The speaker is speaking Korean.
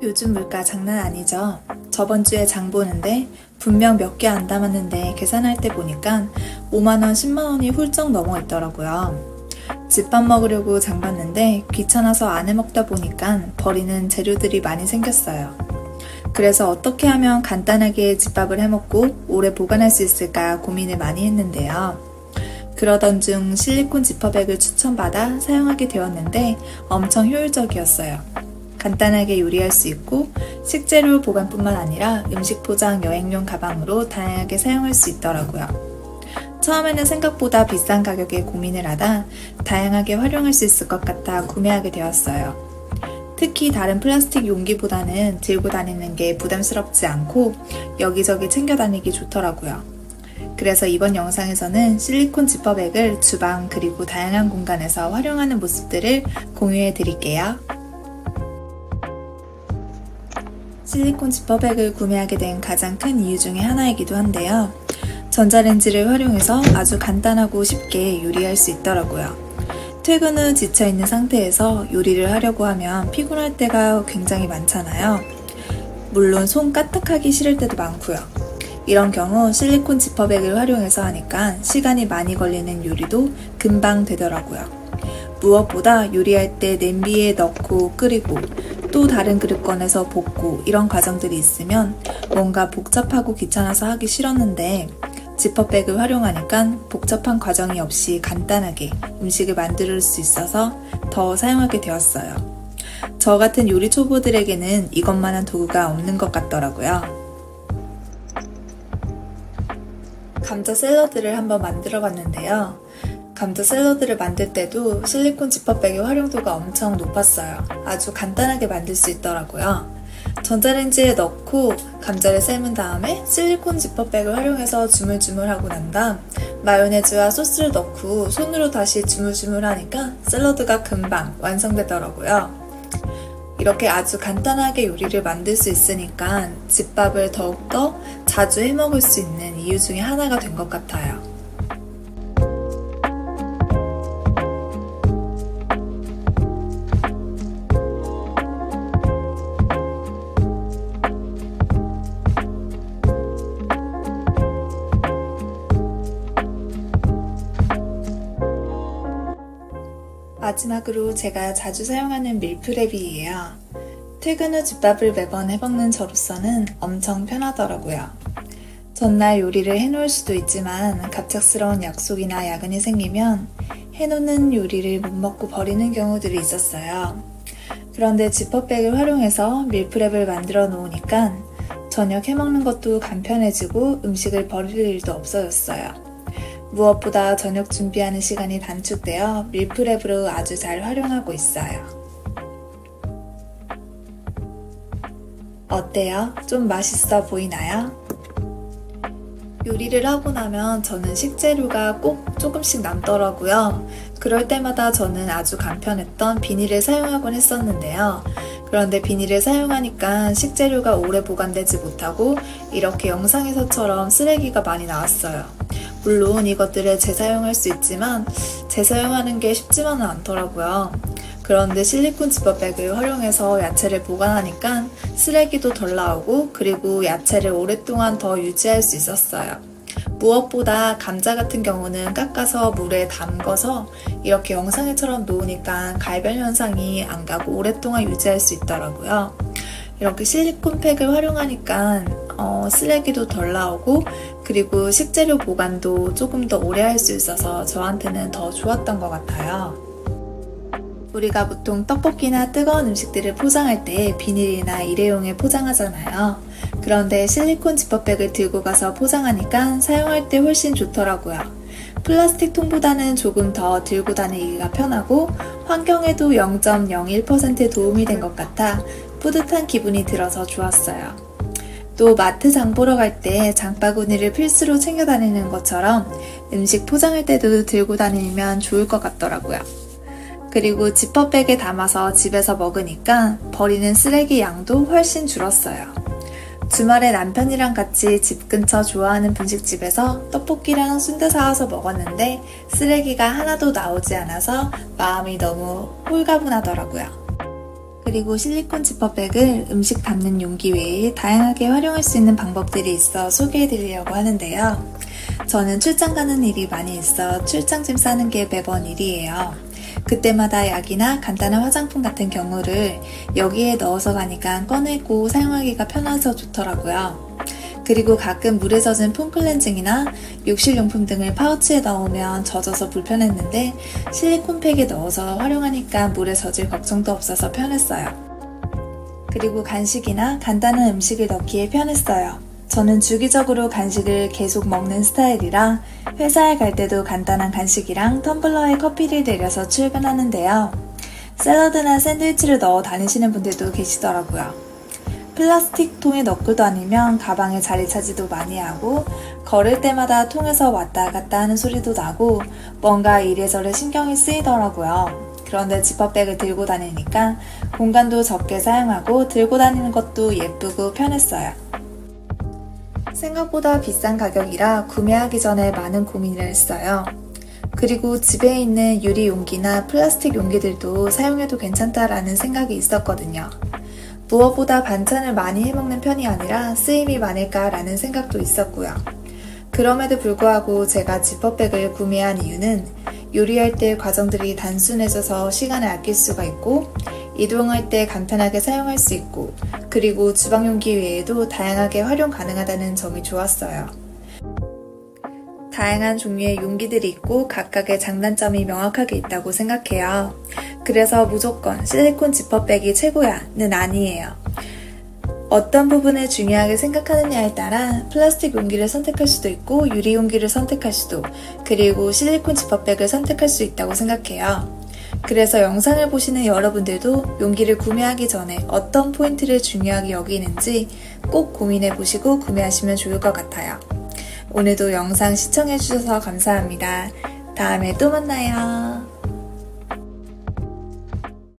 요즘 물가 장난 아니죠? 저번 주에 장 보는데 분명 몇 개 안 담았는데 계산할 때 보니까 5만원, 10만원이 훌쩍 넘어 있더라고요. 집밥 먹으려고 장 봤는데 귀찮아서 안 해 먹다 보니까 버리는 재료들이 많이 생겼어요. 그래서 어떻게 하면 간단하게 집밥을 해 먹고 오래 보관할 수 있을까 고민을 많이 했는데요. 그러던 중 실리콘 지퍼백을 추천받아 사용하게 되었는데 엄청 효율적이었어요. 간단하게 요리할 수 있고 식재료 보관뿐만 아니라 음식 포장 여행용 가방으로 다양하게 사용할 수 있더라고요. 처음에는 생각보다 비싼 가격에 고민을 하다 다양하게 활용할 수 있을 것 같아 구매하게 되었어요. 특히 다른 플라스틱 용기보다는 들고 다니는 게 부담스럽지 않고 여기저기 챙겨 다니기 좋더라고요. 그래서 이번 영상에서는 실리콘 지퍼백을 주방 그리고 다양한 공간에서 활용하는 모습들을 공유해 드릴게요. 실리콘 지퍼백을 구매하게 된 가장 큰 이유 중에 하나이기도 한데요. 전자레인지를 활용해서 아주 간단하고 쉽게 요리할 수 있더라고요. 퇴근 후 지쳐있는 상태에서 요리를 하려고 하면 피곤할 때가 굉장히 많잖아요. 물론 손 까딱하기 싫을 때도 많고요. 이런 경우 실리콘 지퍼백을 활용해서 하니까 시간이 많이 걸리는 요리도 금방 되더라고요. 무엇보다 요리할 때 냄비에 넣고 끓이고 또 다른 그릇 꺼내서 볶고 이런 과정들이 있으면 뭔가 복잡하고 귀찮아서 하기 싫었는데 지퍼백을 활용하니까 복잡한 과정이 없이 간단하게 음식을 만들 수 있어서 더 사용하게 되었어요. 저 같은 요리 초보들에게는 이것만한 도구가 없는 것 같더라고요. 감자 샐러드를 한번 만들어 봤는데요. 감자 샐러드를 만들 때도 실리콘 지퍼백의 활용도가 엄청 높았어요. 아주 간단하게 만들 수 있더라고요. 전자레인지에 넣고 감자를 삶은 다음에 실리콘 지퍼백을 활용해서 주물주물하고 난 다음 마요네즈와 소스를 넣고 손으로 다시 주물주물하니까 샐러드가 금방 완성되더라고요. 이렇게 아주 간단하게 요리를 만들 수 있으니까 집밥을 더욱더 자주 해먹을 수 있는 이유 중에 하나가 된 것 같아요. 마지막으로 제가 자주 사용하는 밀프렙이에요. 퇴근 후 집밥을 매번 해먹는 저로서는 엄청 편하더라고요. 전날 요리를 해놓을 수도 있지만 갑작스러운 약속이나 야근이 생기면 해놓는 요리를 못 먹고 버리는 경우들이 있었어요. 그런데 지퍼백을 활용해서 밀프렙을 만들어 놓으니까 저녁 해먹는 것도 간편해지고 음식을 버릴 일도 없어졌어요. 무엇보다 저녁 준비하는 시간이 단축되어 밀프렙으로 아주 잘 활용하고 있어요. 어때요? 좀 맛있어 보이나요? 요리를 하고 나면 저는 식재료가 꼭 조금씩 남더라고요. 그럴 때마다 저는 아주 간편했던 비닐을 사용하곤 했었는데요. 그런데 비닐을 사용하니까 식재료가 오래 보관되지 못하고 이렇게 영상에서처럼 쓰레기가 많이 나왔어요. 물론 이것들을 재사용할 수 있지만 재사용하는 게 쉽지만은 않더라고요. 그런데 실리콘 지퍼백을 활용해서 야채를 보관하니까 쓰레기도 덜 나오고 그리고 야채를 오랫동안 더 유지할 수 있었어요. 무엇보다 감자 같은 경우는 깎아서 물에 담궈서 이렇게 영상에처럼 놓으니까 갈변 현상이 안 가고 오랫동안 유지할 수 있더라고요. 이렇게 실리콘 팩을 활용하니까 쓰레기도 덜 나오고 그리고 식재료 보관도 조금 더 오래 할 수 있어서 저한테는 더 좋았던 것 같아요. 우리가 보통 떡볶이나 뜨거운 음식들을 포장할 때 비닐이나 일회용에 포장하잖아요. 그런데 실리콘 지퍼백을 들고 가서 포장하니까 사용할 때 훨씬 좋더라고요. 플라스틱 통보다는 조금 더 들고 다니기가 편하고 환경에도 0.01% 도움이 된 것 같아 뿌듯한 기분이 들어서 좋았어요. 또 마트 장 보러 갈 때 장바구니를 필수로 챙겨 다니는 것처럼 음식 포장할 때도 들고 다니면 좋을 것 같더라고요. 그리고 지퍼백에 담아서 집에서 먹으니까 버리는 쓰레기 양도 훨씬 줄었어요. 주말에 남편이랑 같이 집 근처 좋아하는 분식집에서 떡볶이랑 순대 사와서 먹었는데 쓰레기가 하나도 나오지 않아서 마음이 너무 홀가분하더라고요. 그리고 실리콘 지퍼백을 음식 담는 용기 외에 다양하게 활용할 수 있는 방법들이 있어 소개해 드리려고 하는데요. 저는 출장 가는 일이 많이 있어 출장짐 싸는 게 매번 일이에요. 그때마다 약이나 간단한 화장품 같은 경우를 여기에 넣어서 가니까 꺼내고 사용하기가 편해서 좋더라고요. 그리고 가끔 물에 젖은 폼 클렌징이나 욕실용품 등을 파우치에 넣으면 젖어서 불편했는데 실리콘팩에 넣어서 활용하니까 물에 젖을 걱정도 없어서 편했어요. 그리고 간식이나 간단한 음식을 넣기에 편했어요. 저는 주기적으로 간식을 계속 먹는 스타일이라 회사에 갈 때도 간단한 간식이랑 텀블러에 커피를 내려서 출근하는데요. 샐러드나 샌드위치를 넣어 다니시는 분들도 계시더라고요. 플라스틱 통에 넣고 다니면 가방에 자리 차지도 많이 하고 걸을 때마다 통에서 왔다 갔다 하는 소리도 나고 뭔가 이래저래 신경이 쓰이더라고요. 그런데 지퍼백을 들고 다니니까 공간도 적게 사용하고 들고 다니는 것도 예쁘고 편했어요. 생각보다 비싼 가격이라 구매하기 전에 많은 고민을 했어요. 그리고 집에 있는 유리 용기나 플라스틱 용기들도 사용해도 괜찮다라는 생각이 있었거든요. 무엇보다 반찬을 많이 해먹는 편이 아니라 쓰임이 많을까라는 생각도 있었고요. 그럼에도 불구하고 제가 지퍼백을 구매한 이유는 요리할 때 과정들이 단순해져서 시간을 아낄 수가 있고 이동할 때 간편하게 사용할 수 있고 그리고 주방 용기 외에도 다양하게 활용 가능하다는 점이 좋았어요. 다양한 종류의 용기들이 있고 각각의 장단점이 명확하게 있다고 생각해요. 그래서 무조건 실리콘 지퍼백이 최고야는 아니에요. 어떤 부분을 중요하게 생각하느냐에 따라 플라스틱 용기를 선택할 수도 있고 유리 용기를 선택할 수도 그리고 실리콘 지퍼백을 선택할 수 있다고 생각해요. 그래서 영상을 보시는 여러분들도 용기를 구매하기 전에 어떤 포인트를 중요하게 여기는지 꼭 고민해 보시고 구매하시면 좋을 것 같아요. 오늘도 영상 시청해 주셔서 감사합니다. 다음에 또 만나요.